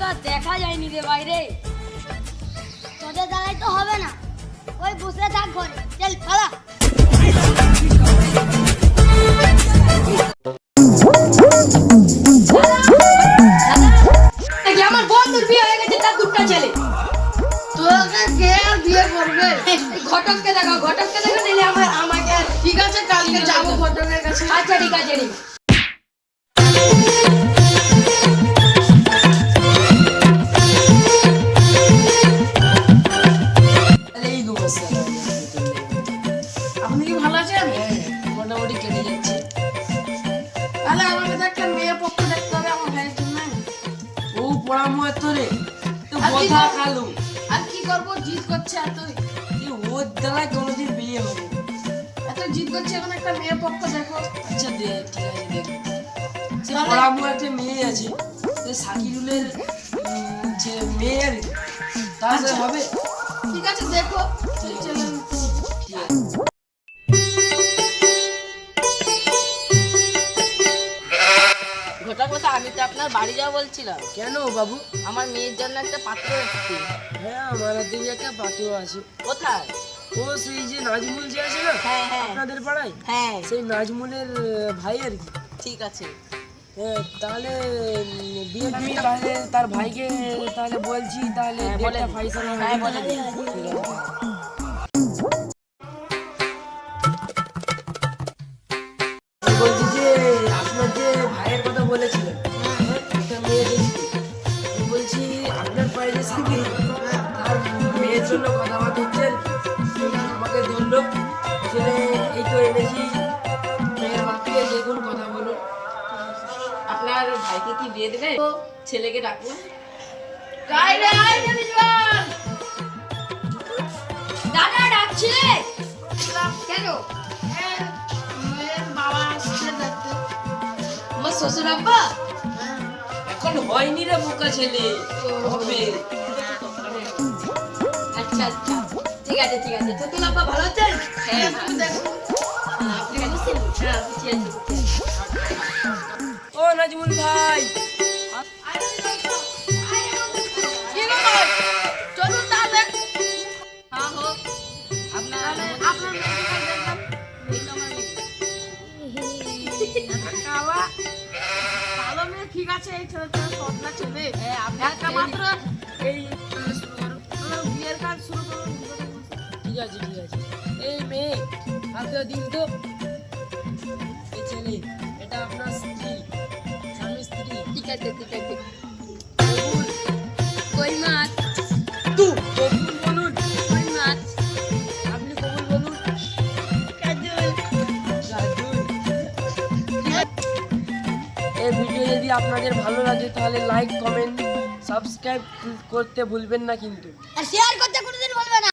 আর দেখা যায়নি রে বাইরে। তোদের দ্বারাই তো হবে না, ওই বসে থাক ঘরে, চল পালা। আমার বন্ধুর বিয়ে হয়ে গেছে, তার দুটো ছেলে। তোকে কে বিয়ে করবে? ঘটককে দেখো, ঘটককে দেখো, নিলে আমাকে। ঠিক আছে, কালকে যাবো ঘটকের কাছে। আচ্ছা ঠিক আছে। আপনি কি ভালো আছেন? মোটামুটি কেটে যাচ্ছে। তাহলে আমাকে তো একটা মেয়ে পক্ষ দেখতে হবে আমার ভাইয়ের জন্য। ও পড়ামো তোরে তো আর কি কথা করবো? খালু আর কি করবো, জিদ করছে এত। ওর দ্বারা কোনোদিন বিয়ে হবে না। এত জিদ করছে, এখন একটা মেয়ে পক্ষ দেখো। আচ্ছা দে, ঠিক আছে দেখ। সে তাহলে- পড়ামো একটা মেয়ে আছে, সে সাকিরুলের যে মেয়ে আর কি, তার সাথে আচ্ছা। হবে। ঠিক আছে দেখো। চলেন। ঠিক আছে। ঘটক কথা, আমি তো আপনার বাড়ি যাওয়া বলছিলাম। কেন বাবু? আমার মেয়ের জন্য একটা পাত্র এসেছে। হ্যাঁ আমার হাতে একটা পাত্র আছে। কোথায়? ও সেই যে নাজমুল যে আছে না হ্যাঁ হ্যাঁ আপনাদের পাড়ায়, হ্যাঁ, সেই নাজমুলের ভাই আর কি। ঠিক আছে। হ্যাঁ, তাহলে বিয়ে আমি তাহলে তার ভাইকে তাহলে বলছি, তাহলে হ্যাঁ, বলে ডেটটা দিন। ফাইসাল হবে। হ্যাঁ, বলে দিন। ঠিক আছে। আমি বলছি যে আপনার যে ভাইয়ের কথা বলেছিলেন, হ্যাঁ, একটা মেয়ে দেখছি। আমি বলছি আপনার পায়ে যে সাকিব, তার মেয়ের জন্য কথাবার্তা হচ্ছে আর কি। আমাকে ধরলো যে এই তো এনেছি, মেয়ের বাপকে দেখুন কথা বলুন। আপনার ভাইকে কি বিয়ে দেবে? ছেলেকে ডাকবো। দাদা ডাকছিলে কেন? মেয়ের বাবা আসছে দেখতে। আমার শ্বশুর আব্বা। এখন হয়নি রে বোকা ছেলে, হবে। আচ্ছা আচ্ছা, ঠিক আছে ঠিক আছে। শ্বশুর আব্বা ভালো আছেন? হ্যাঁ তুমি দেখো। আপনি বুঝছেন? হ্যাঁ বুঝছি আছি। ও নাজমুল ভাই, কি ব্যাপার? চলুন তাহলে। হ্যাঁ হোক। আপনার আপনার মেয়েকে কাল দেখলাম। এই তো আমার মেয়ে। বাবা, ভালো মেয়ে, ঠিক আছে, এই ছেলে তো সৎনা ছেলে। হ্যাঁ, আপনার একটা মাত্র এই শুরু করো। আমার বিয়ের কাজ শুরু করুন। ঠিক আছে ঠিক আছে। এই মেয়ে হাতে দিন তো। এই ছেলে, এটা আপনার স্ত্রী, স্বামী স্ত্রী। ঠিক আছে ঠিক আছে। কবুল। কই মাছ? কবুল বলুন। কই মাছ? আপনি কবুল বলুন। রাজুই। এই ভিডিও যদি আপনাদের ভালো লাগে তাহলে লাইক কমেন্ট সাবস্ক্রাইব করতে ভুলবেন না কিন্তু। আর শেয়ার করতে